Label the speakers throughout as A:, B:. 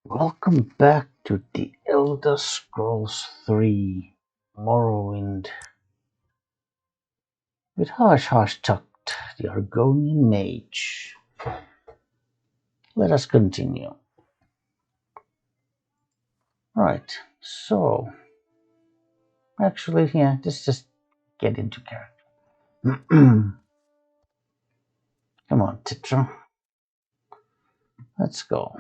A: Welcome back to the Elder Scrolls 3 Morrowind with Haas-Haas-Takh, the Argonian mage. Let us continue. Right, so actually, let's just get into character. Come on, Titra. Let's go.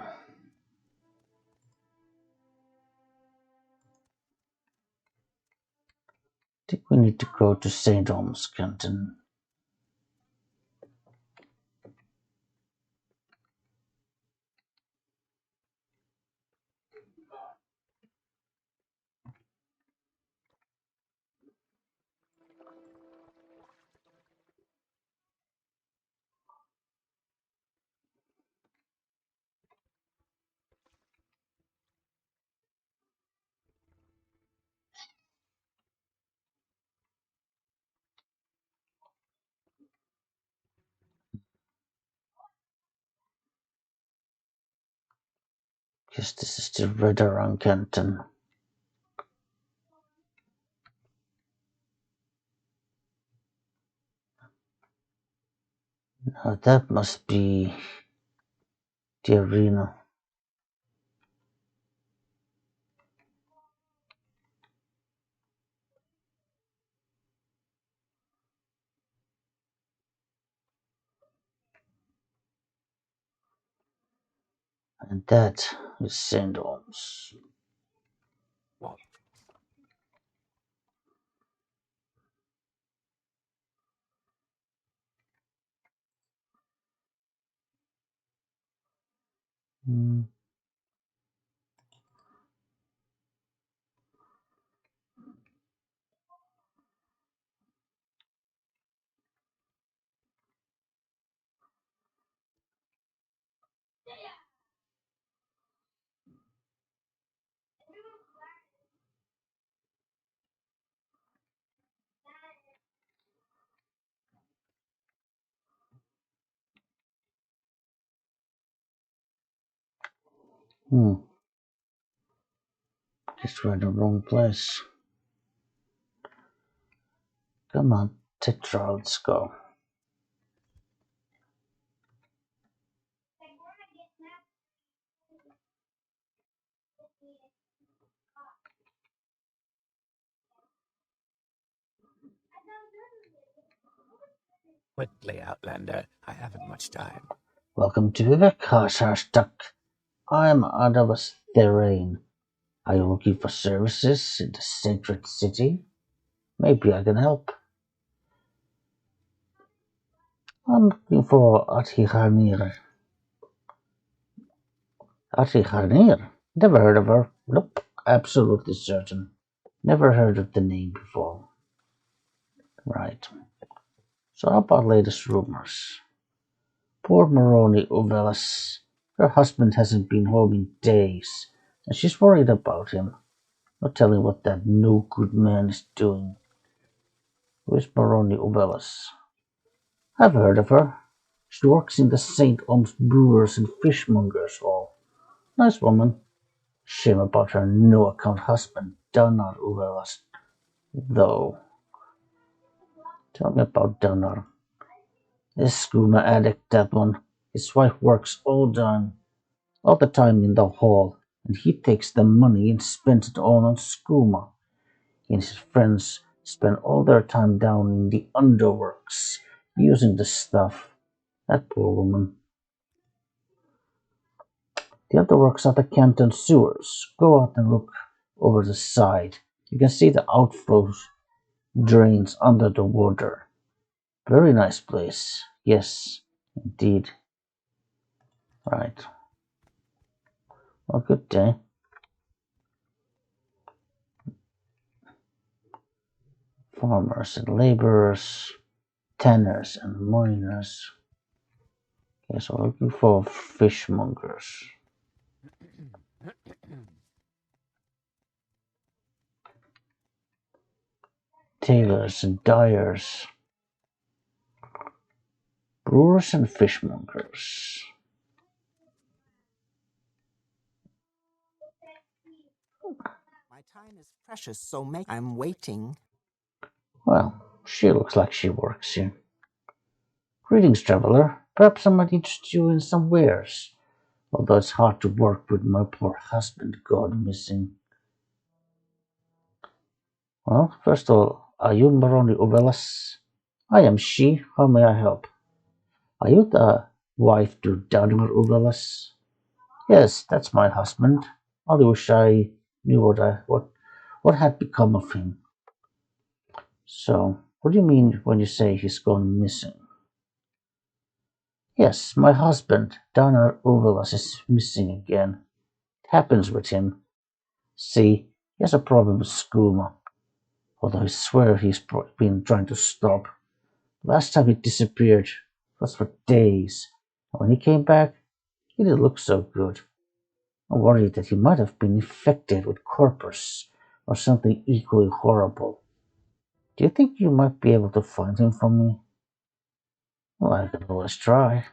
A: I think we need to go to St. Holmes Canton. Guess this is the Redaran Canton. Now that must be the arena. And that is St. Holmes. Hmm. Just we're in the wrong place. Come on, Titra, let's go.
B: Quickly, Outlander. I haven't much time.
A: Welcome to Vivec, Haas-Haas-Takh. I'm Adavas Therain. Are you looking for services in the sacred city? Maybe I can help. I'm looking for Atiharnir. Atiharnir? Never heard of her. Nope, absolutely certain. Never heard of the name before. Right. So how about latest rumors? Poor Moroni Uvelas. Her husband hasn't been home in days, and she's worried about him. Not telling what that no good man is doing. Who is Moroni Uvelas? I've heard of her. She works in the St. Oms Brewers and Fishmongers Hall. Nice woman. Shame about her no-account husband, Donar Uvelas, though. Tell me about Donar. This skooma addict, that one. His wife works all the time in the hall, and he takes the money and spends it all on skooma. He and his friends spend all their time down in the underworks, using the stuff. That poor woman. The underworks are the Canton sewers. Go out and look over the side. You can see the outflow drains under the water. Very nice place. Yes, indeed. Right. Well, good day. Farmers and laborers, tanners and miners. Okay, so looking for fishmongers. Tailors and dyers. Brewers and fishmongers.
C: My time is precious, so I'm waiting.
A: Well, she looks like she works here. Greetings, traveler. Perhaps I might interest you in some wares. Although it's hard to work with my poor husband gone missing. Well, first of all, are you Maroni Uvelas? I am she. How may I help? Are you the wife to Daniel Uvelas? Yes, that's my husband. Only wish I knew what had become of him. So, what do you mean when you say he's gone missing? Yes, my husband, Daniel Uvelas, is missing again. It happens with him. See, he has a problem with skooma, although I swear he's been trying to stop. Last time he disappeared was for days, and when he came back, he didn't look so good. I'm worried that he might have been infected with corpus or something equally horrible. Do you think you might be able to find him for me? Well, I can always try.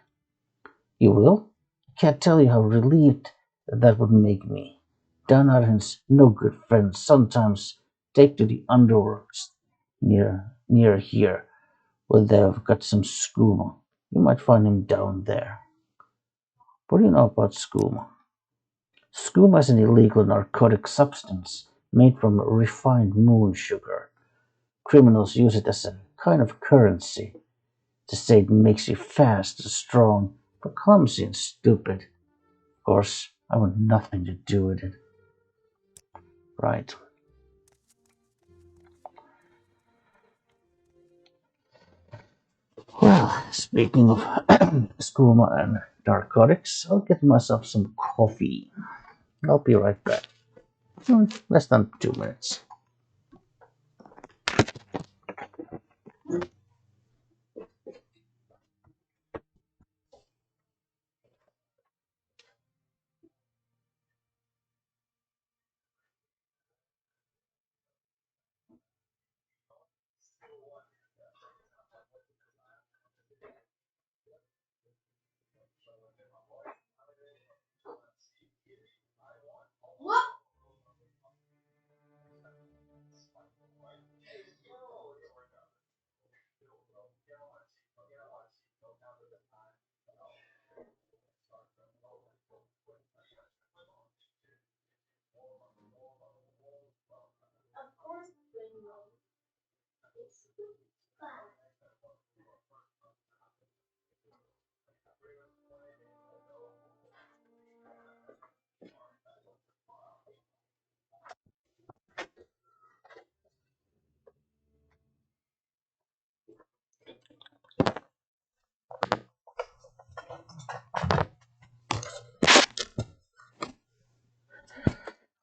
A: You will? I can't tell you how relieved that would make me. Don Arden's no good friends sometimes take to the underworlds near here, where they've got some skooma. You might find him down there. What do you know about skooma? Skooma is an illegal narcotic substance made from refined moon sugar. Criminals use it as a kind of currency. They say it makes you fast and strong, but clumsy and stupid. Of course, I want nothing to do with it. Right. Well, speaking of skooma and narcotics, I'll get myself some coffee. I'll be right back. Less than 2 minutes.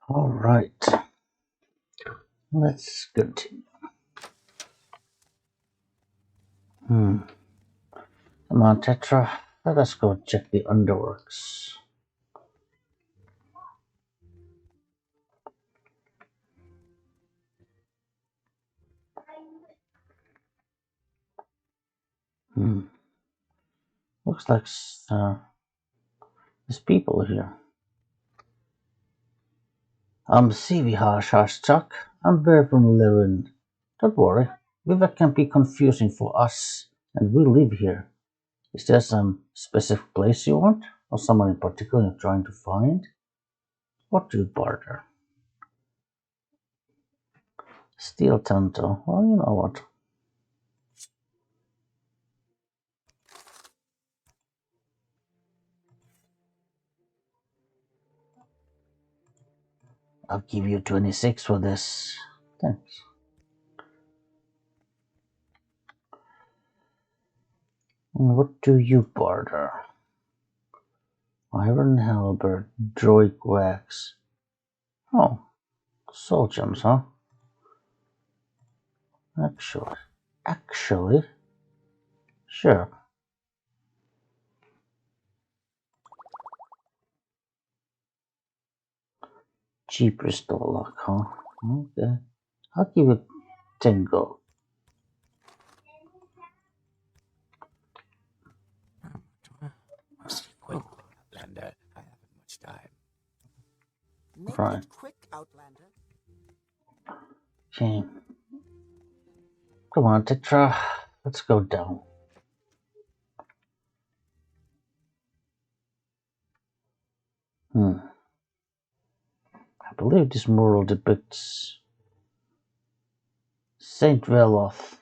A: All right, let's continue. Come on, Tetra. Let us go check the underworks. Hmm. Looks like there's people here. I'm CV Haas-Haas-Takh. I'm very familiar in. Don't worry, Vivec can be confusing for us, and we live here. Is there some specific place you want, or someone in particular you're trying to find? What do you barter? Steel Tanto. Well, you know what? I'll give you 26 for this. Thanks. What do you barter? Iron halberd, droid wax. Oh, soul gems, huh? Actually, sure. Cheap restore lock, huh? Okay. I'll give it 10 gold.
B: Quickly, Outlander. I haven't much time.
C: Make
A: Right.
C: it quick, Outlander.
A: Okay. Come on, Tetra. Let's go down. I believe this mural depicts Saint Veloth,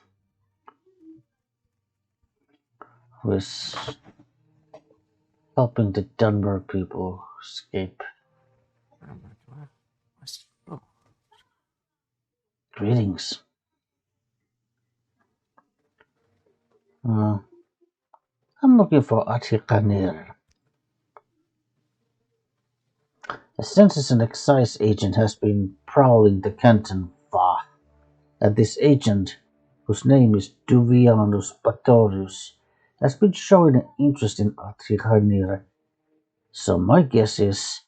A: who is helping the Dunmer people escape. Greetings. I'm looking for Atiqanir. A census and excise agent has been prowling the canton far. And this agent, whose name is Duvianus Patorius, has been showing an interest in Atiqanir. So my guess is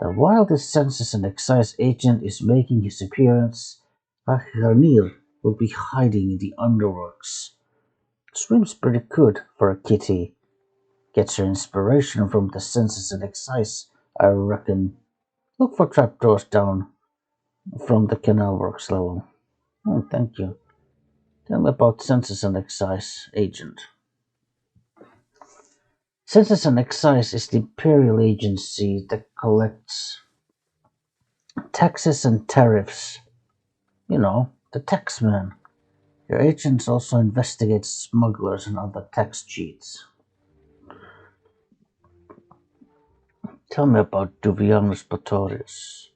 A: that while this census and excise agent is making his appearance, Atiqanir will be hiding in the underworks. Swims pretty good for a kitty. Gets her inspiration from the census and excise, I reckon. Look for trapdoors down from the canal works level. Oh, thank you. Tell me about census and excise agent. Census and excise is the imperial agency that collects taxes and tariffs. You know, the taxman. Your agents also investigate smugglers and other tax cheats. Tell me about Duvianus Patorius.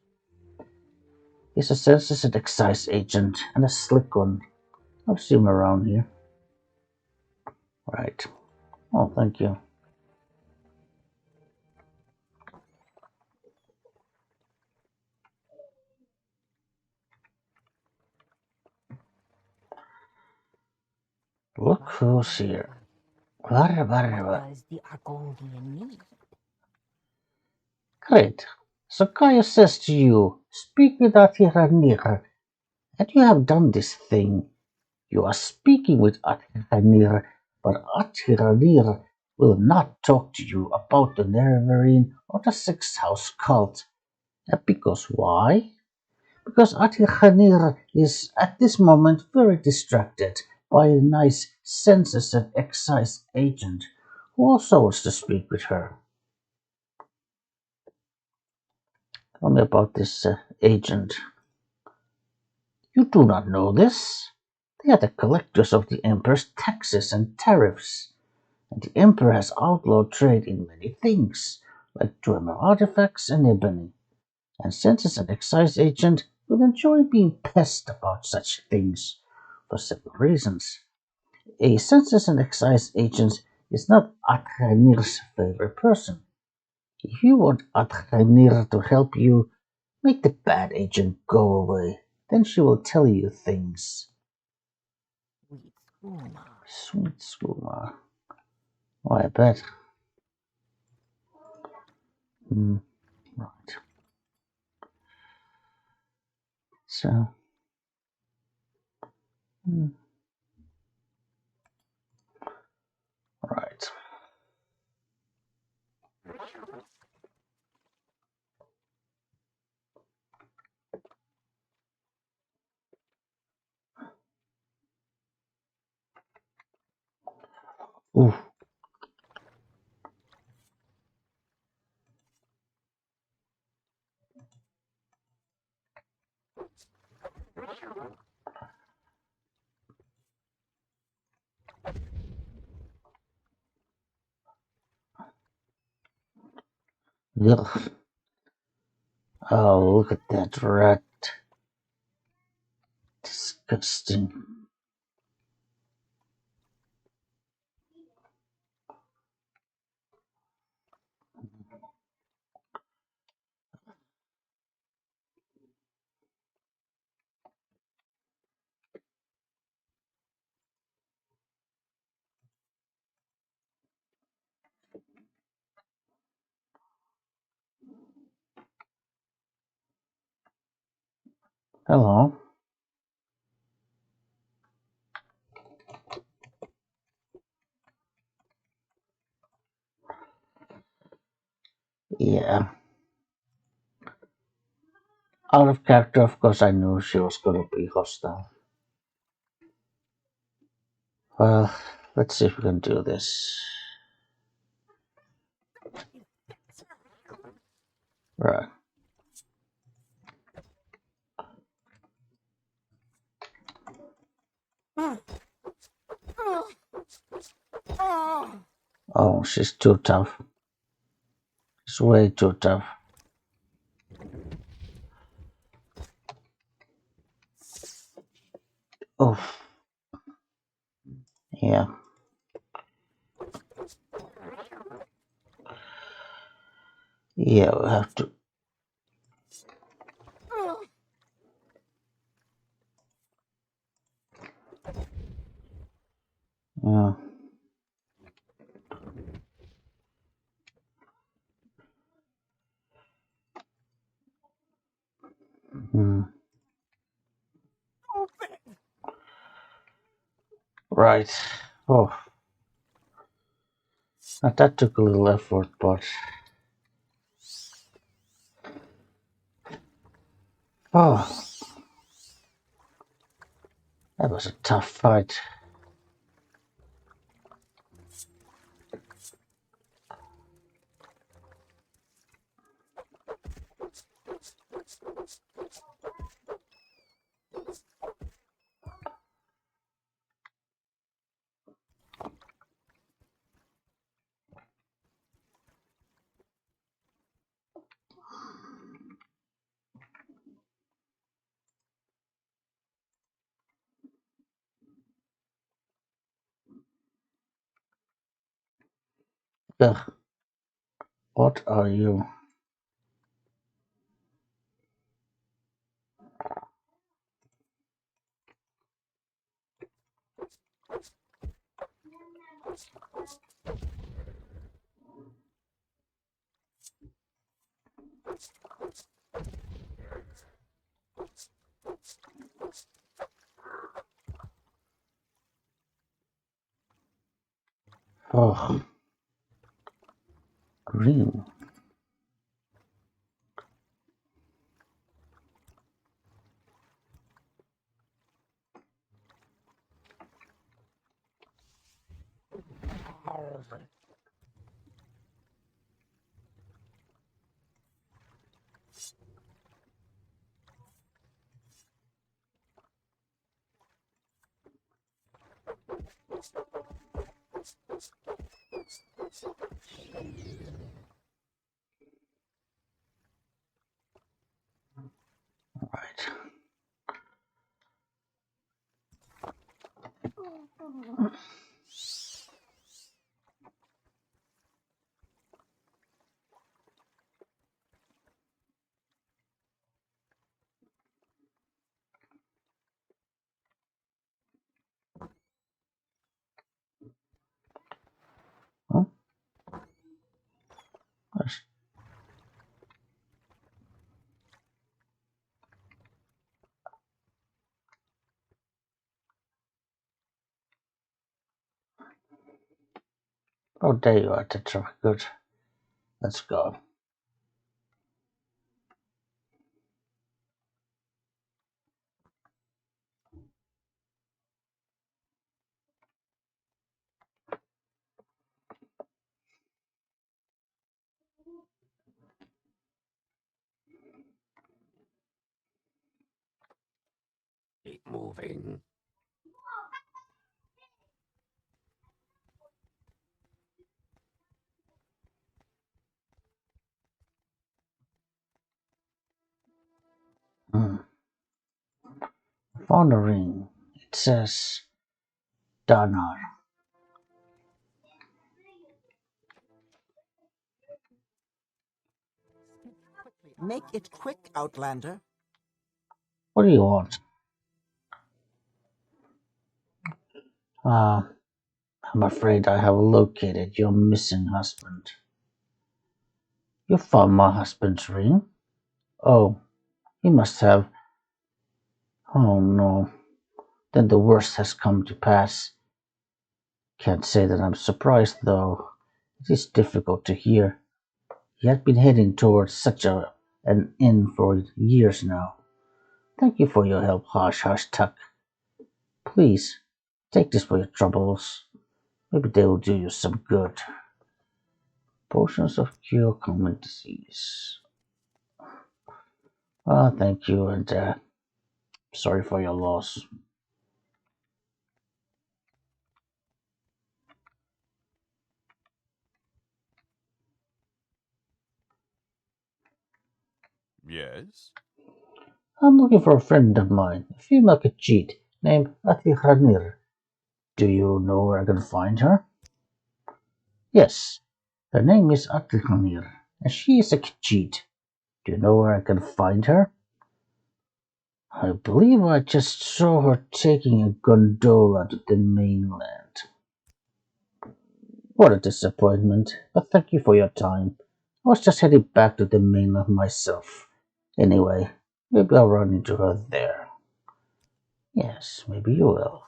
A: He's a census and excise agent, and a slick one. I've seen him around here. Right. Oh, thank you. Look who's here.
D: What does the Argonian need?
A: Great. So Caius says to you, speak with Atiranir, and you have done this thing. You are speaking with Atiranir, but Atiranir will not talk to you about the Nerevarine or the Sixth House cult. Because why? Because Atiranir is at this moment very distracted by a nice census and excise agent who also wants to speak with her. Tell me about this agent. You do not know this. They are the collectors of the Emperor's taxes and tariffs, and the Emperor has outlawed trade in many things, like Dwemer artifacts and ebony, and census and excise agent will enjoy being pestered about such things, for several reasons. A census and excise agent is not Athanir's favorite person. If you want Athanir to help you, make the bad agent go away. Then she will tell you things. Sweet Skooma. Oh, I bet. Right. So. Right. Ooh. Ugh. Oh, look at that rat. Disgusting. Hello. Yeah. Out of character, of course, I knew she was gonna be hostile. Well, let's see if we can do this. Right. Oh, she's too tough. She's way too tough. Oh, yeah. Yeah, we have to. Yeah. Hmm. Right. Oh, that took a little effort, but oh, that was a tough fight. Ugh, what are you? Oh, green. Right. Huh? Oh, there you are, Tetra. Good. Let's go.
B: Keep moving.
A: Hmm. Found a ring. It says Danar.
C: Make it quick, Outlander.
A: What do you want? Ah, I'm afraid I have located your missing husband. You found my husband's ring? Oh, he must have. Oh no. Then the worst has come to pass. Can't say that I'm surprised, though. It is difficult to hear. He had been heading towards such a an inn for years now. Thank you for your help, Haas-Haas-Takh. Please, take this for your troubles. Maybe they will do you some good. Potions of cure common disease. Ah, thank you, and sorry for your loss.
E: Yes?
A: I'm looking for a friend of mine, a female Khajiit named Ati. Do you know where I can find her? Yes, her name is Ati, and she is a Khajiit. Do you know where I can find her? I believe I just saw her taking a gondola to the mainland. What a disappointment, but thank you for your time. I was just heading back to the mainland myself. Anyway, maybe I'll run into her there. Yes, maybe you will.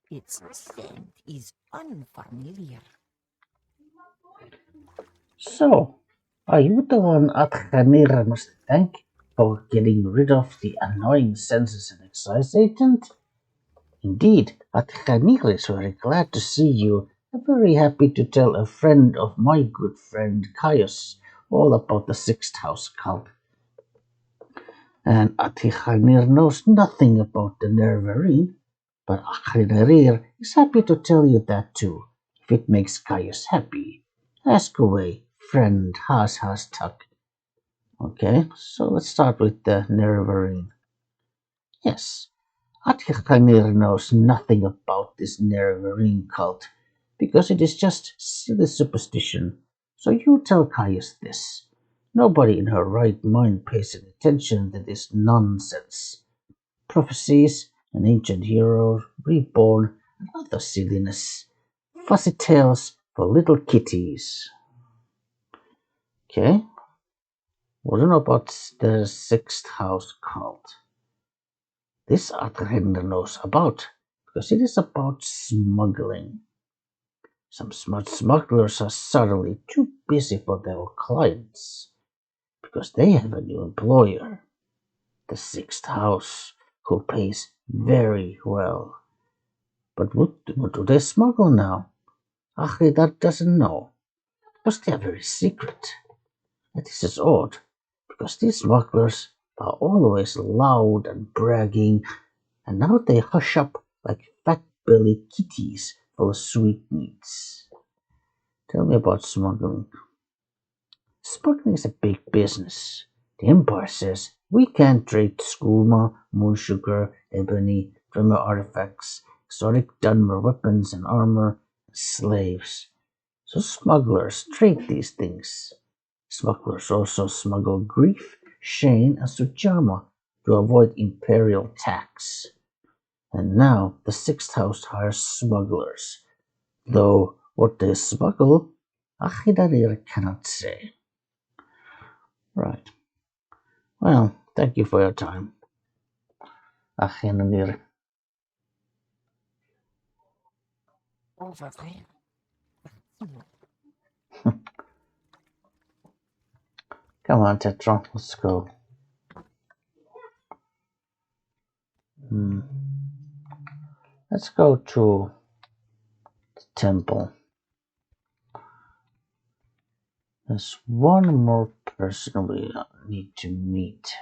D: Its scent is unfamiliar.
A: So, are you the one Adhanira must thank for getting rid of the annoying census and excise agent? Indeed, Adhanira is very glad to see you and very happy to tell a friend of my good friend Caius all about the Sixth House cult. And Adhanir knows nothing about the Nervarine, but Adhanir is happy to tell you that too, if it makes Caius happy. Ask away, friend Haas-Haas-Takh. Okay, so let's start with the Nervarine. Yes, Atikhanir knows nothing about this Nervarine cult, because it is just silly superstition. So you tell Caius this. Nobody in her right mind pays any attention to this nonsense. Prophecies, an ancient hero, reborn, and other silliness. Fussy tales for little kitties. Okay, we don't know about the Sixth House cult. This Atrenda knows about, because it is about smuggling. Some smart smugglers are suddenly too busy for their clients, because they have a new employer, the Sixth House, who pays very well. But what do they smuggle now? That doesn't know, because they are very secret. And this is odd, because these smugglers are always loud and bragging, and now they hush up like fat-bellied kitties full of sweetmeats. Tell me about smuggling. Smuggling is a big business. The Empire says we can't trade skooma, moon sugar, ebony, Dremel artifacts, exotic Dunmer weapons and armor, and slaves. So smugglers trade these things. Smugglers also smuggle grief, shame, and sujama to avoid imperial tax. And now the Sixth House hires smugglers, though what they smuggle, Achidadir cannot say. Right. Well, thank you for your time, Achidadir.
D: Over there.
A: Come on, Tetra, let's go. Hmm. Let's go to the temple. There's one more person we need to meet.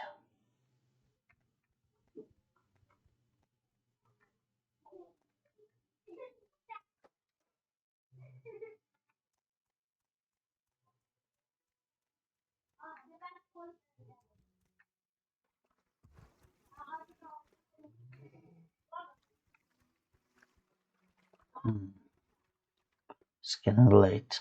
A: Hmm. It's getting late.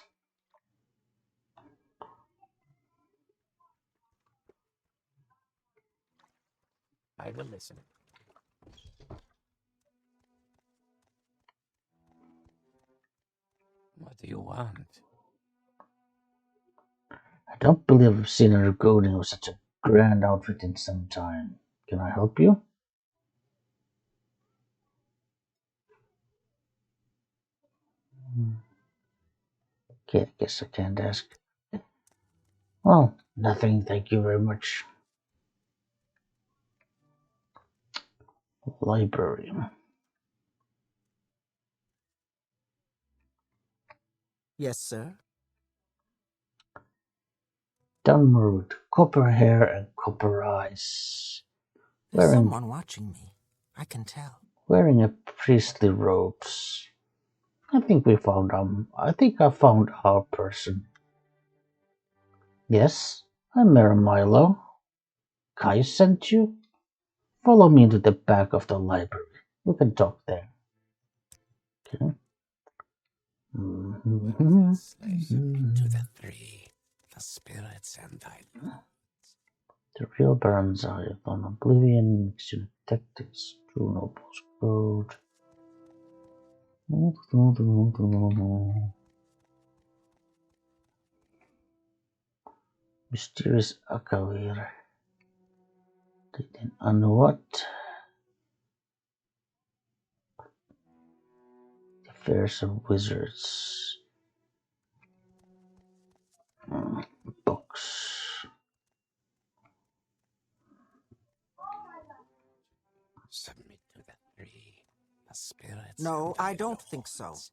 B: I will listen. What do you want?
A: I don't believe I've seen an Argonian with such a grand outfit in some time. Can I help you? Okay, I guess I can't ask. Well, nothing, thank you very much. Library.
C: Yes, sir.
A: Dunmore, copper hair and copper eyes.
C: There's someone watching me. I can tell.
A: Wearing a priestly robes. I think we found I think I found our person. Yes, I'm Mayor Milo. Kai sent you? Follow me to the back of the library. We can talk there. Okay.
B: To the three, the spirits and thy
A: The real Baron's Eye on Oblivion, mixture tactics, True Noble's Code. Mysterious Akavir. And what? The Affairs of Wizards. Books.
B: submit to the three, the spirits.
C: No,
B: and
C: I
B: thy
C: don't think so.
B: lords.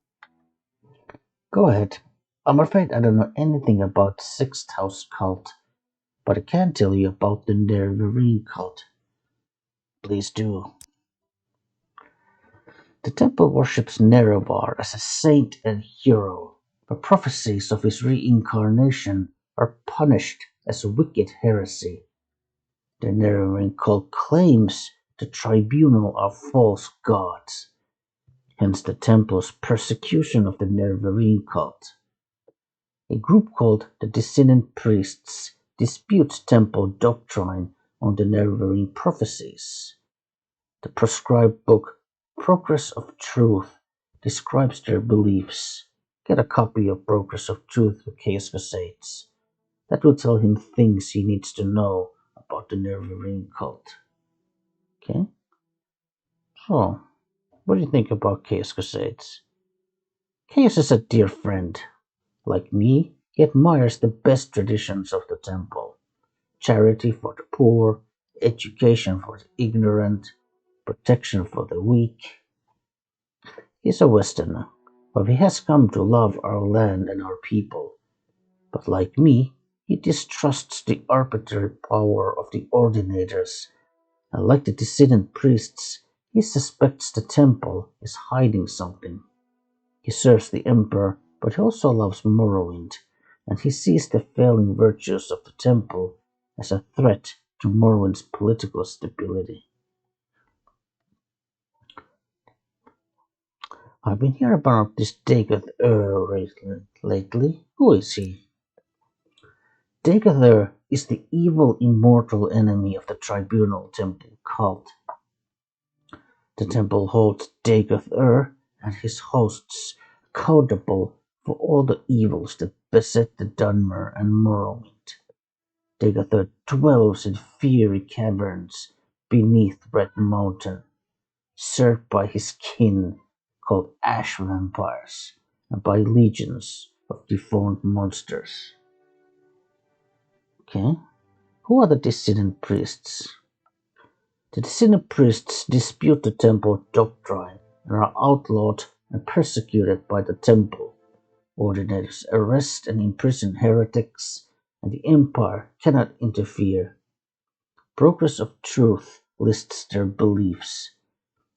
A: Go ahead. I'm afraid I don't know anything about the Sixth House cult, but I can tell you about the Nervarine cult. Please do. The temple worships Nerevar as a saint and hero, but prophecies of his reincarnation are punished as a wicked heresy. The Nervarine cult claims the tribunal are false gods, hence the temple's persecution of the Nervarine cult. A group called the Dissonant Priests disputes temple doctrine on the Nervarine prophecies. The proscribed book Progress of Truth describes their beliefs. Get a copy of Progress of Truth for Chaos Crusades. That will tell him things he needs to know about the Nervarine cult. Okay? So, what do you think about Chaos Crusades? Chaos is a dear friend. Like me, he admires the best traditions of the temple. Charity for the poor, education for the ignorant, protection for the weak. He's a Westerner, but he has come to love our land and our people. But like me, he distrusts the arbitrary power of the ordinators, and like the dissident priests, he suspects the temple is hiding something. He serves the Emperor, but he also loves Morrowind, and he sees the failing virtues of the temple as a threat to Morrowind's political stability. I've been hearing about this Dagoth lately. Who is he? Dagoth is the evil immortal enemy of the Tribunal Temple cult. The temple holds Dagoth and his hosts accountable for all the evils that beset the Dunmer and Morrowind. Dagoth dwells in fiery caverns beneath Red Mountain, served by his kin called ash vampires and by legions of deformed monsters. Okay, who are the dissident priests? The dissident priests dispute the temple doctrine and are outlawed and persecuted by the temple. Ordinators arrest and imprison heretics, and the empire cannot interfere. Progress of Truth lists their beliefs.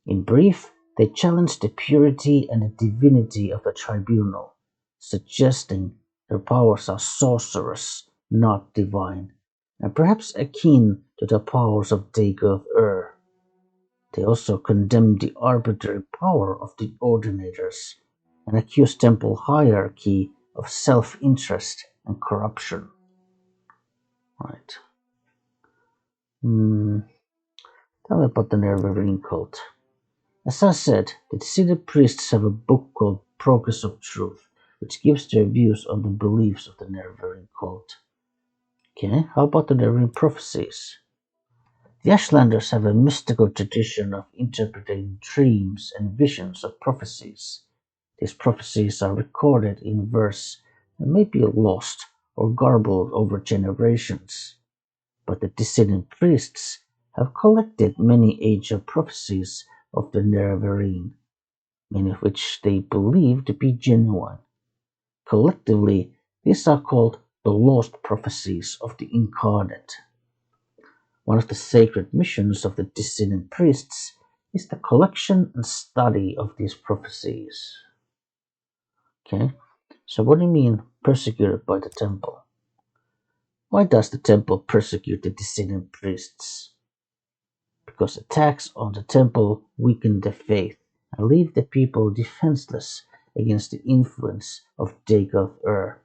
A: In brief, they challenge the purity and the divinity of the tribunal, suggesting their powers are sorcerous, not divine, and perhaps akin to the powers of Dagoth Ur. They also condemn the arbitrary power of the ordinators and accuse temple hierarchy of self-interest and corruption. Right. Tell me about the Nervarine cult. As I said, the Dissident Priests have a book called Progress of Truth, which gives their views on the beliefs of the Nerevarine cult. Okay, how about the Nerevarine prophecies? The Ashlanders have a mystical tradition of interpreting dreams and visions of prophecies. These prophecies are recorded in verse and may be lost or garbled over generations, but the dissident priests have collected many ancient prophecies of the Nerevarine, many of which they believe to be genuine. Collectively, these are called the lost prophecies of the incarnate. One of the sacred missions of the dissident priests is the collection and study of these prophecies. Okay, so what do you mean persecuted by the temple? Why does the temple persecute the dissident priests? Because attacks on the temple weaken their faith and leave the people defenseless against the influence of Dagoth-Ur.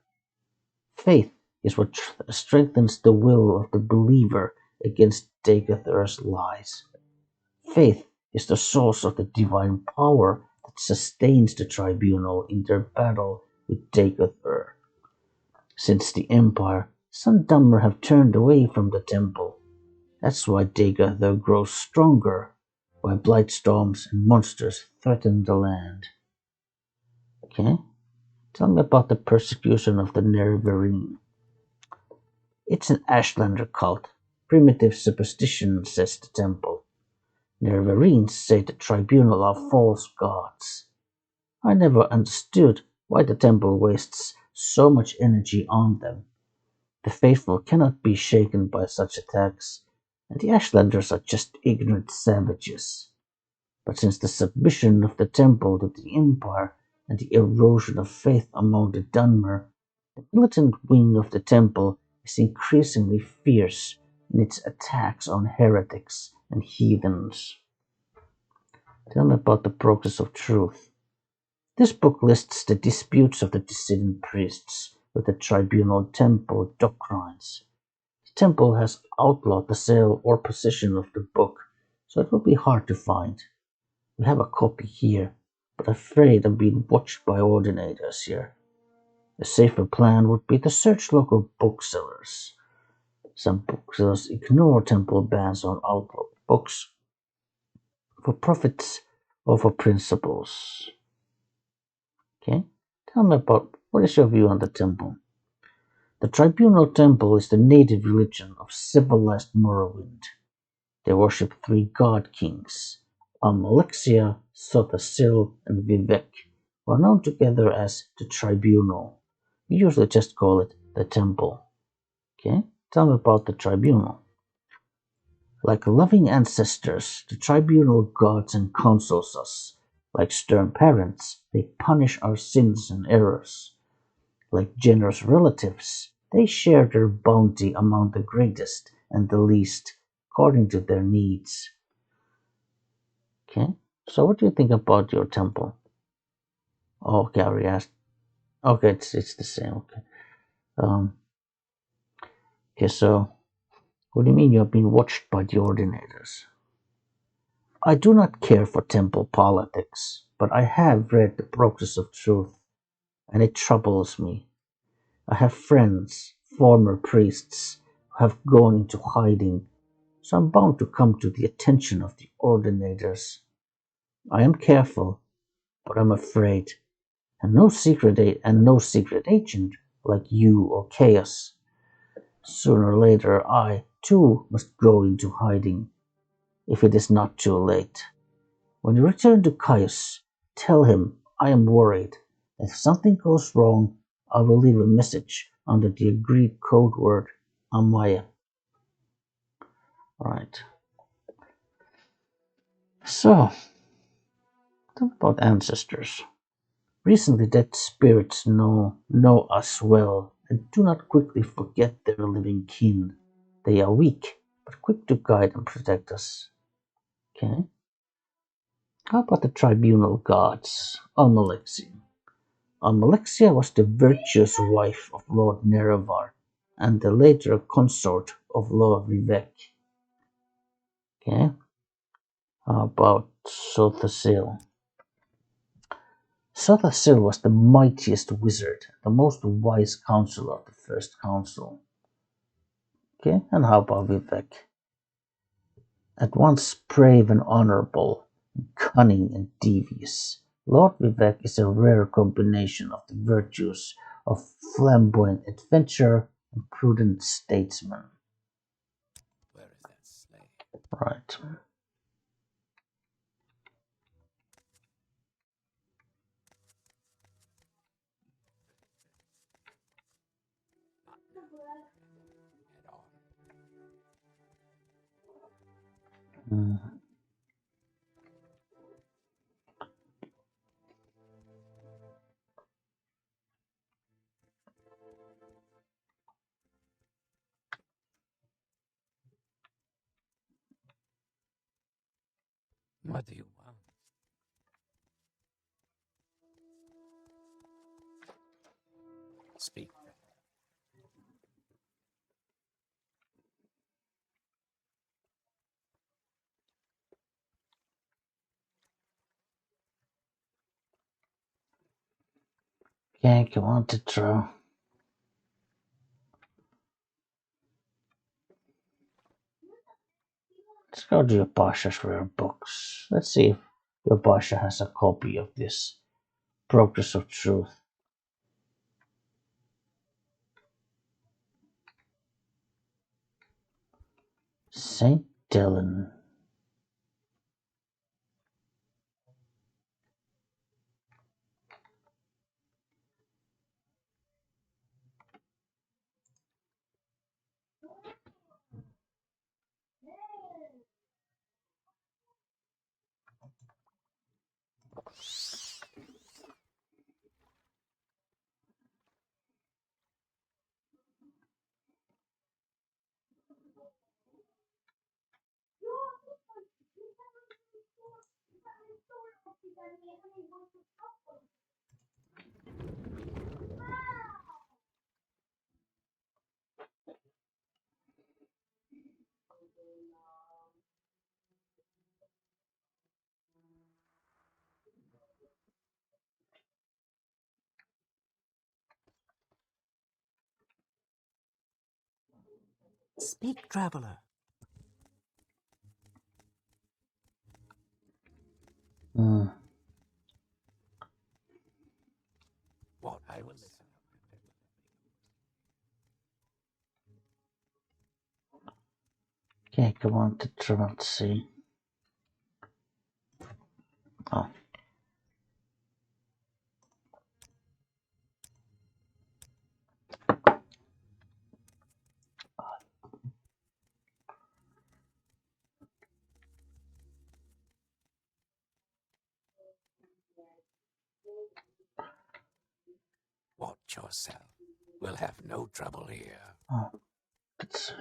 A: Faith is what strengthens the will of the believer against Dagoth-Ur's lies. Faith is the source of the divine power that sustains the tribunal in their battle with Dagoth-Ur. Since the Empire, some Dummer have turned away from the temple. That's why Dagoth-Ur grows stronger, while blightstorms and monsters threaten the land. Okay? Tell me about the persecution of the Nerevarine. It's an Ashlander cult. Primitive superstition, says the temple. Nerevarines say the tribunal are false gods. I never understood why the temple wastes so much energy on them. The faithful cannot be shaken by such attacks, and the Ashlanders are just ignorant savages. But since the submission of the temple to the Empire and the erosion of faith among the Dunmer, the militant wing of the temple is increasingly fierce in its attacks on heretics and heathens. Tell me about the progress of truth. This book lists the disputes of the dissident priests with the tribunal temple doctrines. The temple has outlawed the sale or possession of the book, so it will be hard to find. We have a copy here, but I'm afraid I'm being watched by ordinators here. A safer plan would be to search local booksellers. Some booksellers ignore temple bans on outlawed books for profits or for principles. Okay? Tell me about what is your view on the temple? The tribunal temple is the native religion of civilized Morrowind. They worship three god kings, Almalexia, Sothasil, and Vivec, who are known together as the tribunal. We usually just call it the temple. Okay? Tell me about the tribunal. Like loving ancestors, the tribunal guards and counsels us. Like stern parents, they punish our sins and errors. Like generous relatives, they share their bounty among the greatest and the least, according to their needs. Okay, so what do you think about your temple? Oh, okay, I already asked. Okay, it's the same. Okay. Okay, so what do you mean you have been watched by the ordinators? I do not care for temple politics, but I have read the Progress of Truth, and it troubles me. I have friends, former priests, who have gone into hiding, so I'm bound to come to the attention of the ordinators. I am careful, but I'm afraid, and no secret agent like you or Chaos. Sooner or later, I, too, must go into hiding, if it is not too late. When you return to Caius, tell him I am worried. If something goes wrong, I will leave a message under the agreed code word Amaya. Right. So, talk about ancestors. Recently dead spirits know us well and do not quickly forget their living kin. They are weak, but quick to guide and protect us. Okay. How about the tribunal gods? Almalexia. Almalexia was the virtuous wife of Lord Nerevar and the later consort of Lord Vivec. Okay. How about Sothasil? Sothasil was the mightiest wizard, the most wise counselor of the First Council. Okay, and how about Vivec? At once brave and honorable, cunning and devious, Lord Vivec is a rare combination of the virtues of flamboyant adventurer and prudent statesman.
B: Where is that slave?
A: Right.
B: Head on. What do you want? Speak.
A: Okay, come on to draw. Let's go to your Pasha's rare books. Let's see if your Pasha has a copy of this Progress of Truth. St. Dylan.
C: Speak, traveler.
B: What? I will listen.
A: Okay, come on to Travel Sea. Oh.
B: Watch yourself. We'll have no trouble here.
A: Oh. It's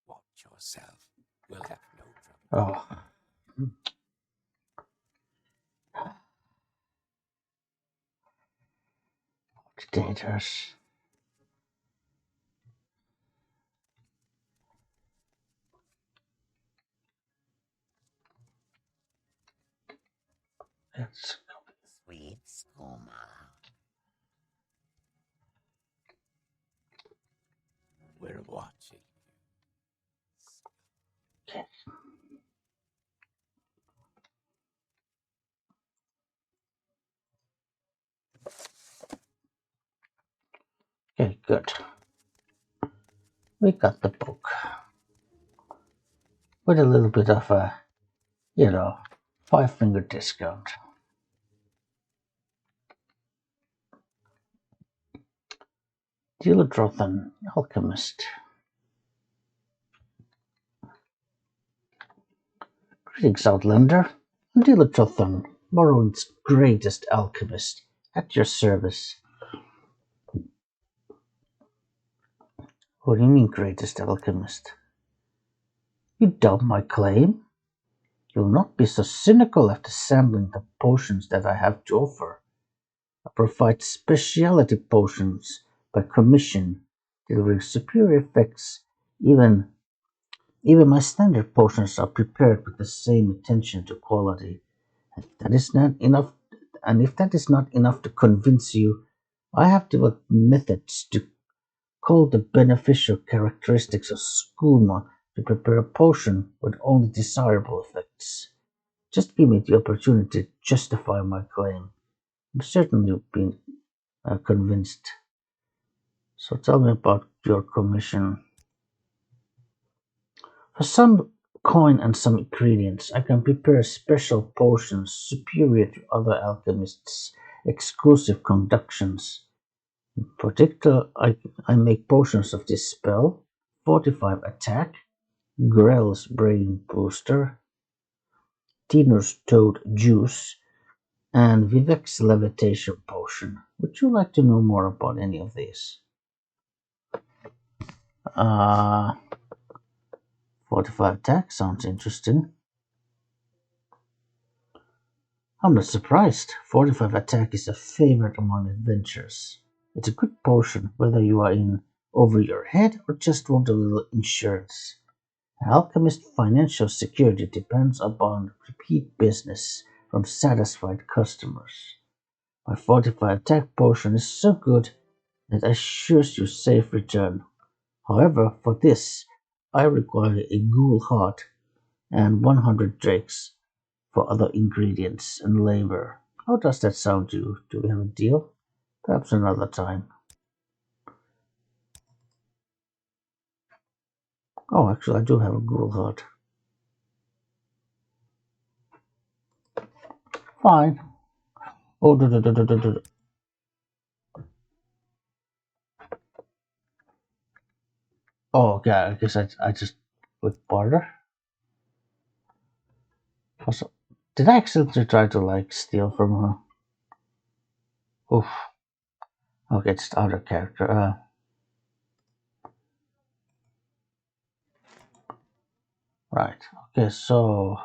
B: Watch yourself. We'll have no trouble.
A: oh. Dictators. Let's go.
C: Sweet Skoma.
B: We're watching.
A: Okay. Okay, good. We got the book. With a little bit of a, 5-finger discount. Dilodrothan, Alchemist. Greetings, Outlander. Dilodrothan, Morrowind's greatest alchemist, At your service. What do you mean, greatest alchemist? You doubt my claim? You'll not be so cynical after sampling the potions that I have to offer. I provide specialty potions by commission, delivering superior effects. Even my standard potions are prepared with the same attention to quality. That is not enough, and if that is not enough to convince you, I have developed methods to call the beneficial characteristics of skooma to prepare a potion with only desirable effects. Just give me the opportunity to justify my claim. I'm certain you've been convinced. So tell me about your commission. For some coin and some ingredients, I can prepare special potions superior to other alchemists' exclusive concoctions. In particular, I make potions of this spell, 45 attack, Grell's brain booster, Tinor's toad juice, and Vivec's levitation potion. Would you like to know more about any of these? 45 attack sounds interesting. I'm not surprised. 45 attack is a favorite among adventurers. It's a good potion whether you are in over your head or just want a little insurance. An alchemist's financial security depends upon repeat business from satisfied customers. My 45 attack potion is so good that assures you safe return. However, for this, I require a ghoul heart and 100 drakes for other ingredients and labor. How does that sound to you? Do we have a deal? Perhaps another time. Oh, actually, I do have a ghoul heart. Fine. Oh, oh, okay. I guess I just with barter. Also, did I accidentally try to like steal from her? Oof. Okay, it's the other character. Right. Okay, so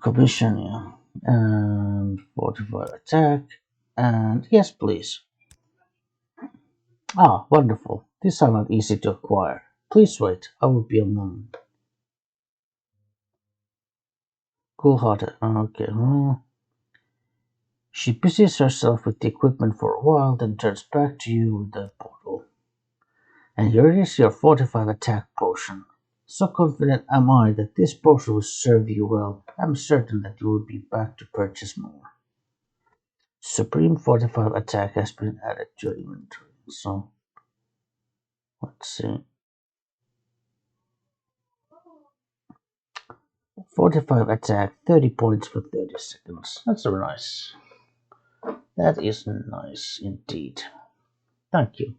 A: commission, yeah, and 45 attack, and yes, please. Ah, wonderful. These are not easy to acquire. Please wait. I will be a moment. Cool-hearted. Okay. She busies herself with the equipment for a while, then turns back to you with the portal. And here is your 45 attack potion. So confident am I that this potion will serve you well. I'm certain that you will be back to purchase more. Supreme 45 attack has been added to your inventory. So, let's see. 45 attack, 30 points for 30 seconds. That's so nice. That is nice indeed. Thank you.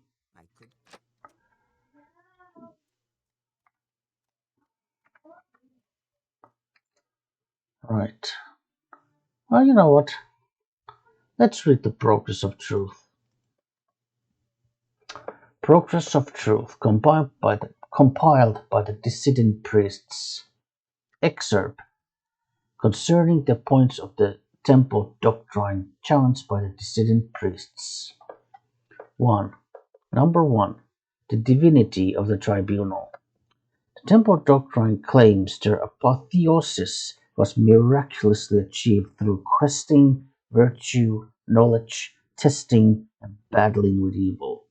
A: Right. Well, you know what? Let's read the Progress of Truth. Progress of Truth, compiled by the dissident priests. Excerpt concerning the points of the temple doctrine challenged by the dissident priests. 1. Number 1. The divinity of the tribunal. The temple doctrine claims their apotheosis was miraculously achieved through questing, virtue, knowledge, testing, and battling with evil.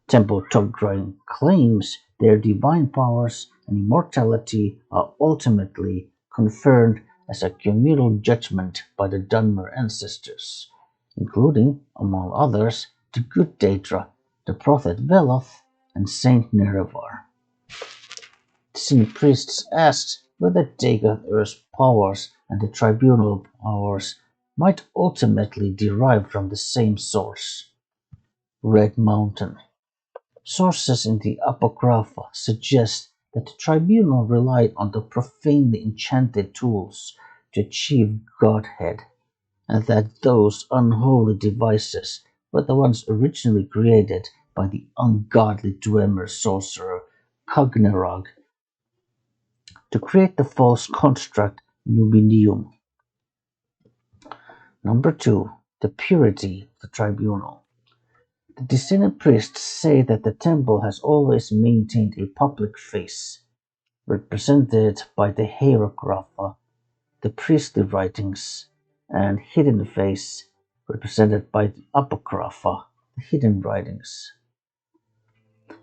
A: Temple doctrine claims their divine powers and immortality are ultimately confirmed as a communal judgment by the Dunmer ancestors, including, among others, the good Daedra, the prophet Veloth, and Saint Nerevar. Dissident priests asked whether Dagoth's powers and the tribunal powers might ultimately derive from the same source, Red Mountain. Sources in the Apocrypha suggest that the tribunal relied on the profanely enchanted tools to achieve godhead, and that those unholy devices were the ones originally created by the ungodly Dwemer sorcerer Cognerog to create the false construct Numidium. Number 2. The purity of the tribunal. The descendant priests say that the temple has always maintained a public face, represented by the hieroglypha, the priestly writings, and hidden face, represented by the apocrypha, the hidden writings.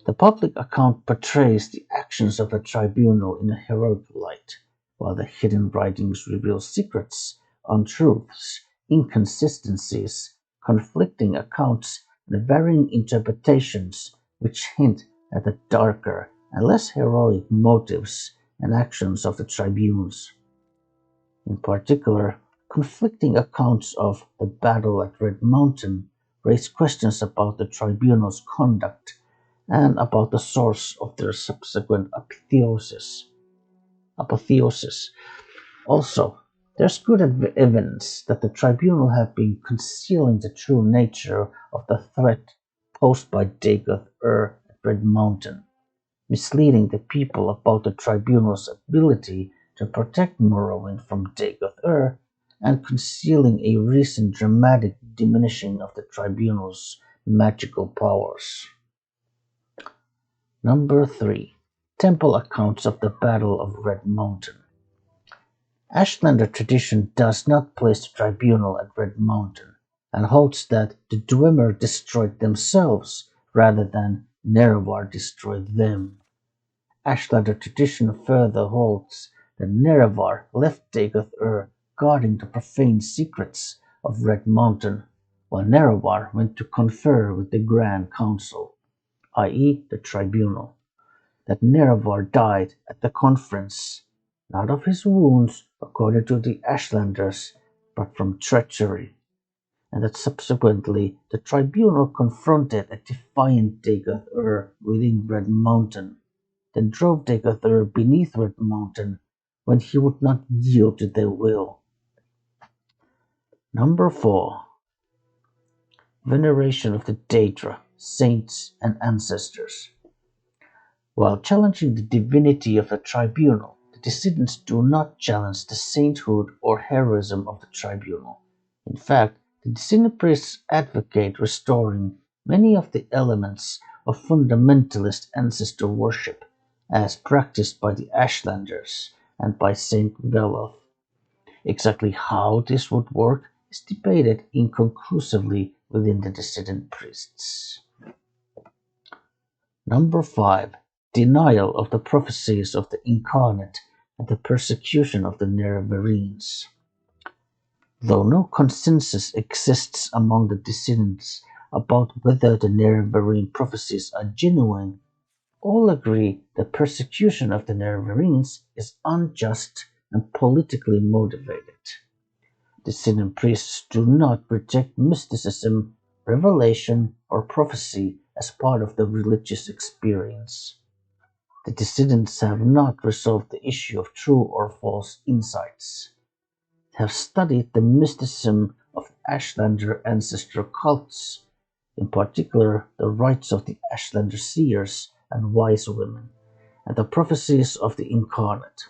A: The public account portrays the actions of the tribunal in a heroic light, while the hidden writings reveal secrets, untruths, inconsistencies, conflicting accounts, and varying interpretations which hint at the darker and less heroic motives and actions of the tribunes. In particular, conflicting accounts of the battle at Red Mountain raise questions about the tribunal's conduct and about the source of their subsequent apotheosis. Also, there's good evidence that the tribunal have been concealing the true nature of the threat posed by Dagoth-Ur at Red Mountain, misleading the people about the tribunal's ability to protect Morrowind from Dagoth-Ur, and concealing a recent dramatic diminishing of the tribunal's magical powers. Number 3. Temple accounts of the Battle of Red Mountain. Ashlander tradition does not place the tribunal at Red Mountain, and holds that the Dwemer destroyed themselves rather than Nerevar destroyed them. Ashlander tradition further holds that Nerevar left Dagoth-Ur guarding the profane secrets of Red Mountain, while Nerevar went to confer with the Grand Council, i.e. the tribunal. That Nerevar died at the conference, not of his wounds according to the Ashlanders, but from treachery, and that subsequently the tribunal confronted a defiant Dagoth-Ur within Red Mountain, then drove Dagoth-Ur beneath Red Mountain when he would not yield to their will. Number 4. Veneration of the Daedra, saints and ancestors. While challenging the divinity of the tribunal, the dissidents do not challenge the sainthood or heroism of the tribunal. In fact, the dissident priests advocate restoring many of the elements of fundamentalist ancestor worship, as practiced by the Ashlanders and by Saint Veloth. Exactly how this would work is debated inconclusively within the dissident priests. Number 5. Denial of the prophecies of the Incarnate and the persecution of the Nerevarines. Though no consensus exists among the dissidents about whether the Nerevarine prophecies are genuine, all agree that persecution of the Nerevarines is unjust and politically motivated. Dissident priests do not reject mysticism, revelation, or prophecy as part of the religious experience. The dissidents have not resolved the issue of true or false insights. They have studied the mysticism of Ashlander ancestral cults, in particular the rites of the Ashlander seers and wise women, and the prophecies of the Incarnate.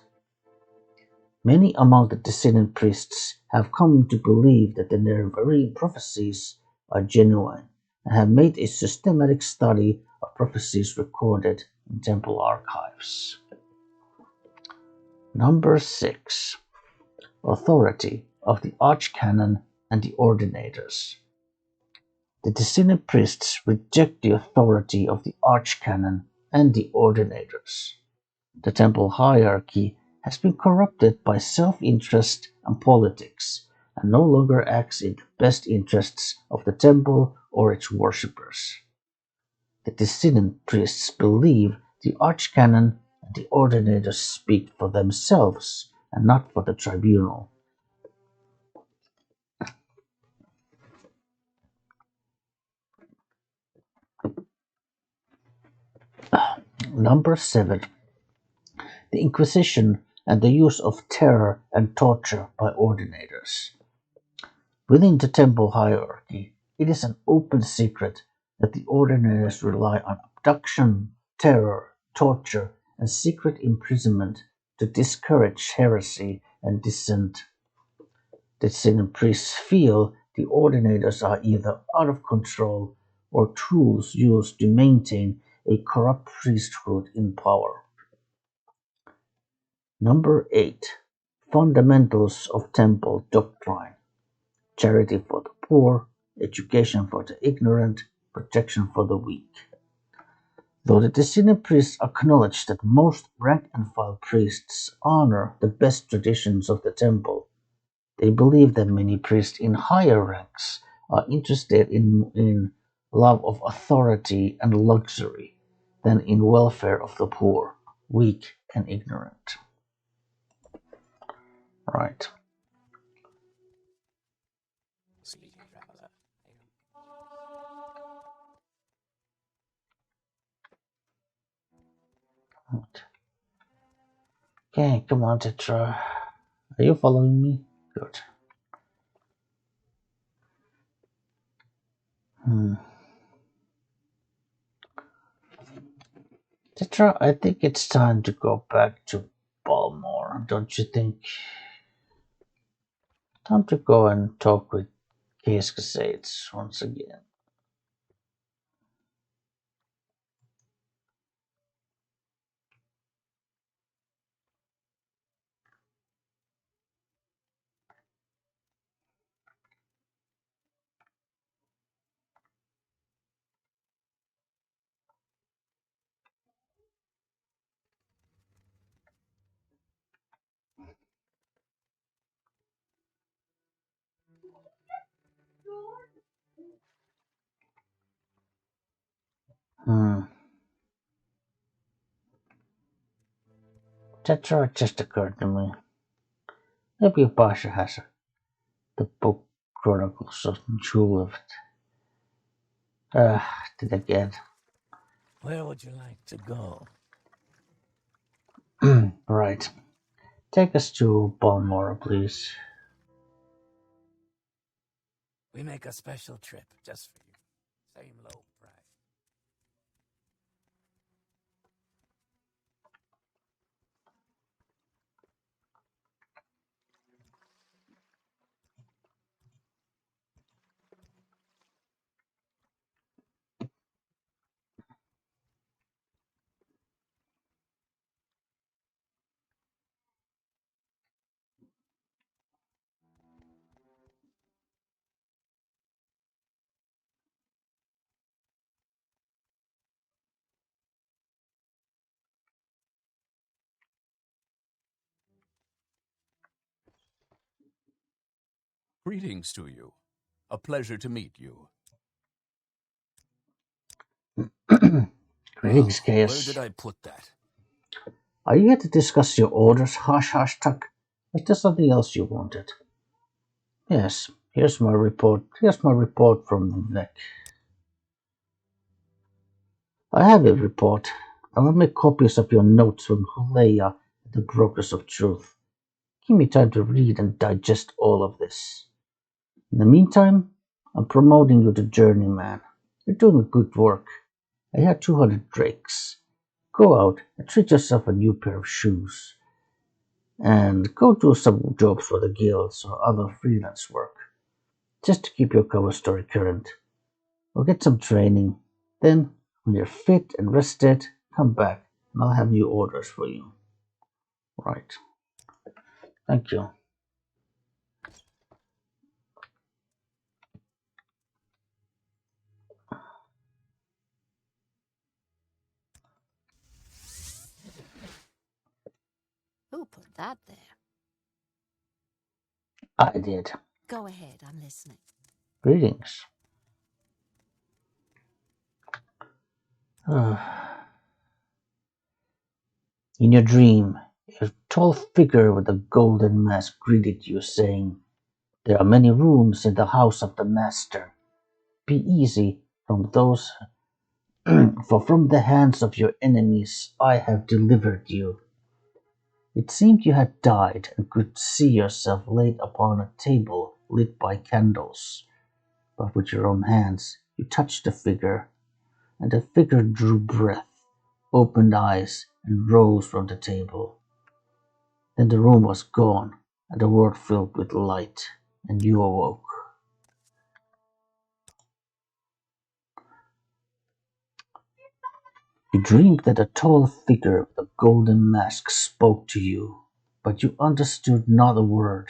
A: Many among the dissident priests have come to believe that the Nerevarine prophecies are genuine, and have made a systematic study of prophecies recorded in temple archives. Number 6. Authority of the Archcanon and the Ordinators. The dissident priests reject the authority of the Archcanon and the Ordinators. The temple hierarchy has been corrupted by self-interest and politics, and no longer acts in the best interests of the temple or its worshippers. The dissident priests believe the Archcanon and the Ordinators speak for themselves and not for the tribunal. Number 7. The Inquisition and the use of terror and torture by Ordinators. Within the temple hierarchy, it is an open secret that the ordinators rely on abduction, terror, torture, and secret imprisonment to discourage heresy and dissent. The Sin priests feel the ordinators are either out of control or tools used to maintain a corrupt priesthood in power. Number 8. Fundamentals of Temple Doctrine: charity for the poor, education for the ignorant, protection for the weak. Though the Descendant priests acknowledge that most rank-and-file priests honor the best traditions of the temple, they believe that many priests in higher ranks are interested in love of authority and luxury than in welfare of the poor, weak, and ignorant. Right. Okay, come on, Tetra. Are you following me? Good. Tetra, I think it's time to go back to Balmore, don't you think? Time to go and talk with Case Casades once again. Tetra, it just occurred to me. Maybe Pasha has the book Chronicles of Juliet. Did I get?
B: Where would you like to go?
A: Right. Take us to Balmora, please.
B: We make a special trip just for you. Same low price.
E: Greetings to you. A pleasure to meet you.
A: Greetings,
E: Well, where
A: Case.
E: did I put that?
A: Are you here to discuss your orders, Haas-Haas-Takh? Is there something else you wanted? Yes, here's my report. Here's my report from Vivec. I have a report. I will make copies of your notes from Huleya, the Brokers of Truth. Give me time to read and digest all of this. In the meantime, I'm promoting you to Journeyman. You're doing good work. I had 200 drakes. Go out and treat yourself a new pair of shoes. And go do some jobs for the guilds or other freelance work. Just to keep your cover story current. Or get some training. Then, when you're fit and rested, come back and I'll have new orders for you. Right. Thank you.
D: Who put that there?
A: I did.
D: Go ahead, I'm listening.
A: Greetings. In your dream, a tall figure with a golden mask greeted you, saying, "There are many rooms in the house of the master. Be easy from those, for from the hands of your enemies I have delivered you." It seemed you had died and could see yourself laid upon a table lit by candles, but with your own hands you touched the figure, and the figure drew breath, opened eyes, and rose from the table. Then the room was gone, and the world filled with light, and you awoke. You dreamed that a tall figure with a golden mask spoke to you, but you understood not a word.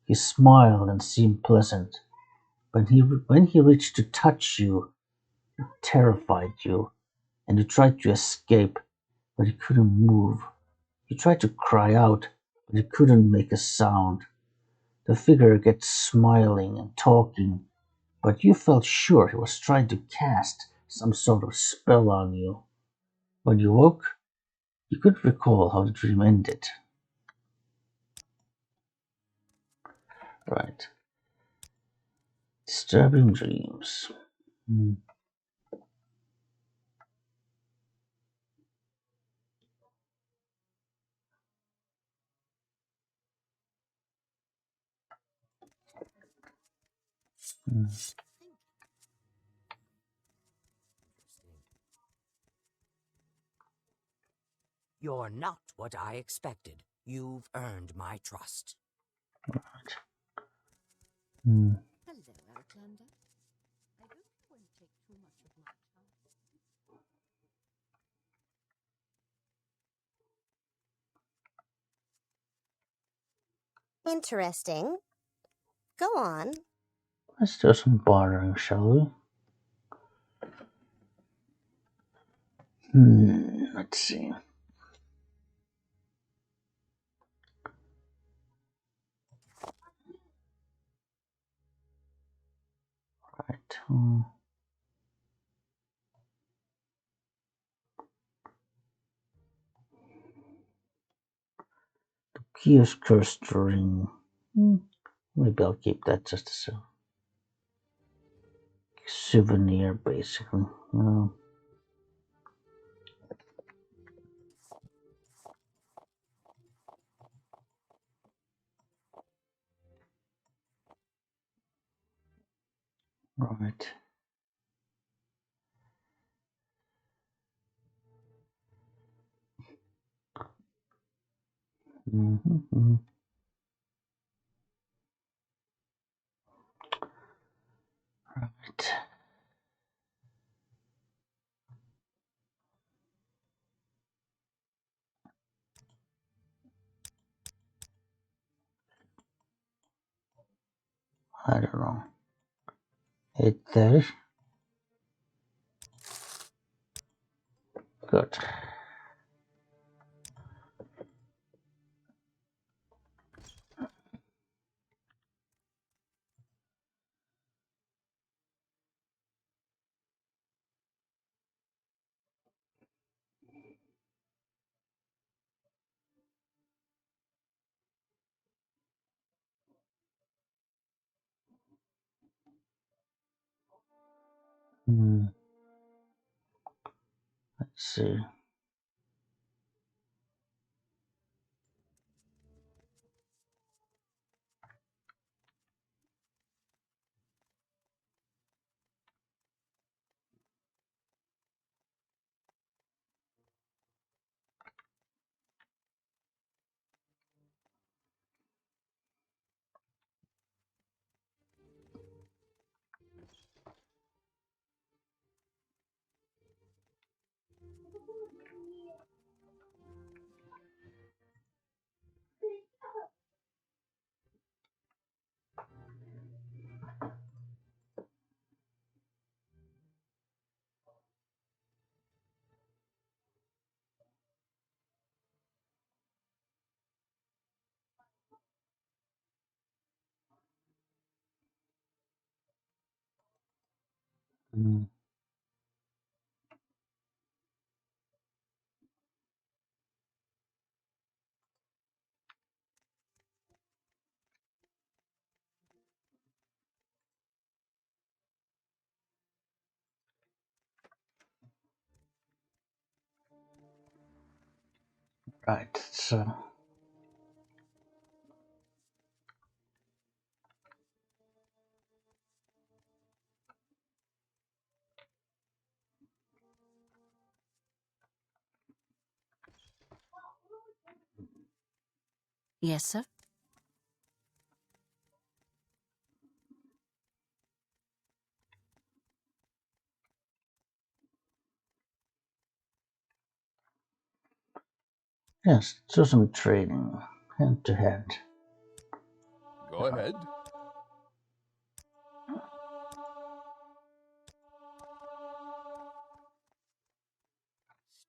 A: He smiled and seemed pleasant, but when he reached to touch you, it terrified you, and you tried to escape, but you couldn't move. You tried to cry out, but you couldn't make a sound. The figure kept smiling and talking, but you felt sure he was trying to cast some sort of spell on you. When you woke, you couldn't recall how the dream ended. Right. Disturbing dreams. Hmm. Hmm.
B: You're not what I expected. You've earned my trust.
A: Right. Hmm.
D: Hello, Alexander. I hope you won't take too much of my time.
F: Interesting. Go on.
A: Let's do some bartering, shall we? Let's see. Right. Key is cursed ring. Maybe I'll keep that just as a souvenir, basically. Right. Mm-hmm. Right. I don't know. 8:30. Good. Let's see. Mm, right. So
D: Yes, sir.
A: Yes, do some training, hand to hand.
E: Go ahead.
D: Strange.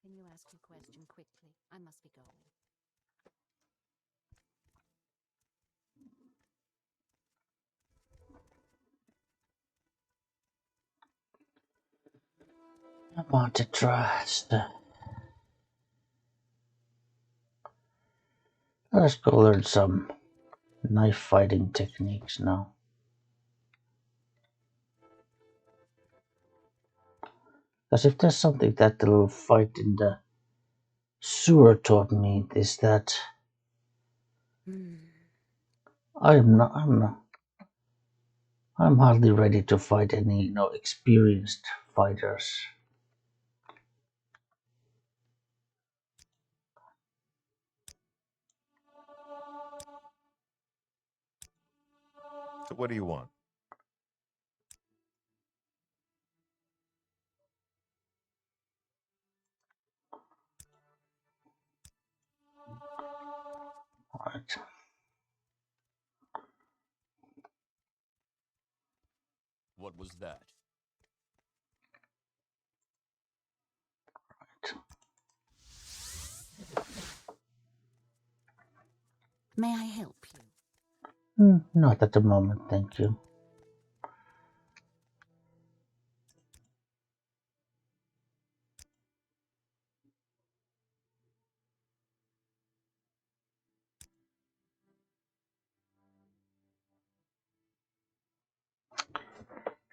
D: Can you ask your question quickly? I must be going.
A: I want to trust. Let's go learn some knife fighting techniques now. Because if there's something that the little fight in the sewer taught me, is that I'm hardly ready to fight any, experienced fighters.
G: So what do you want?
A: Right.
E: What was that?
D: May I help you?
A: Not at the moment, thank you.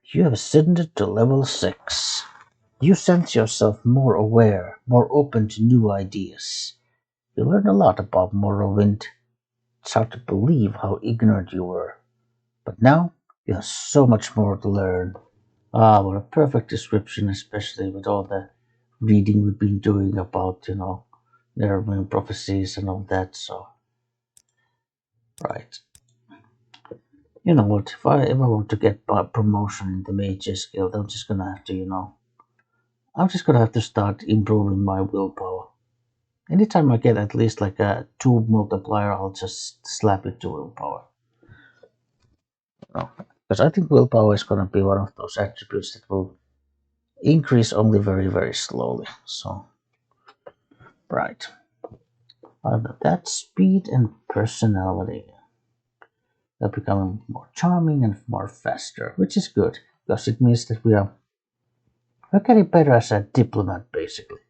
A: You have ascended to level 6. You sense yourself more aware, more open to new ideas. You learn a lot about Morrowind. It's hard to believe how ignorant you were. But now, you have so much more to learn. Ah, what a perfect description, especially with all the reading we've been doing about, Neverwin prophecies and all that, so. Right. You know what, if I ever want to get promotion in the Mages Guild, I'm just gonna have to, I'm just gonna have to start improving my willpower. Anytime I get at least like a 2 multiplier, I'll just slap it to willpower. Because I think willpower is gonna be one of those attributes that will increase only very, very slowly. So, right. But that speed and personality are becoming more charming and more faster, which is good because it means that we're getting better as a diplomat, basically.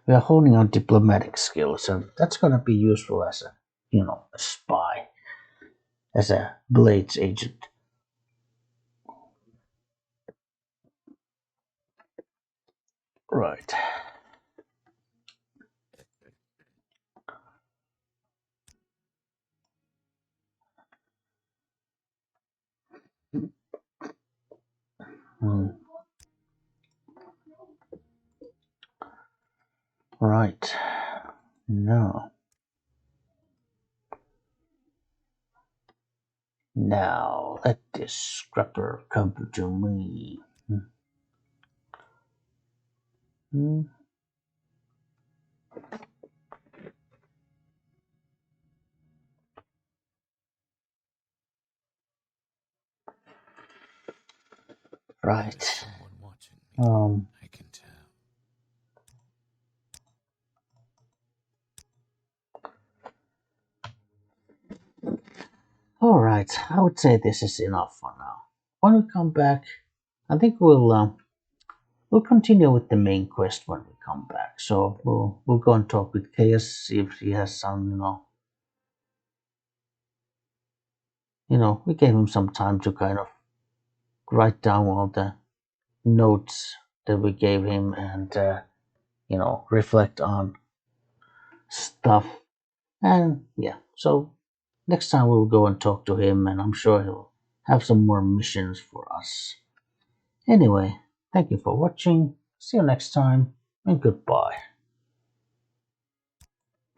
A: We are honing our diplomatic skills, and that's going to be useful as a spy, as a Blades agent. Right. Hmm. Right. No. Now let this scrapper come to me. Hmm. Right.
B: There's someone watching me.
A: Um.
B: I can tell.
A: All right. I would say this is enough for now. When we come back, I think we'll continue with the main quest when we come back. So we'll go and talk with Chaos, see if he has some, we gave him some time to kind of write down all the notes that we gave him and reflect on stuff. And yeah, so Next time we'll go and talk to him, and I'm sure he'll have some more missions for us. Anyway, thank you for watching, see you next time, and goodbye.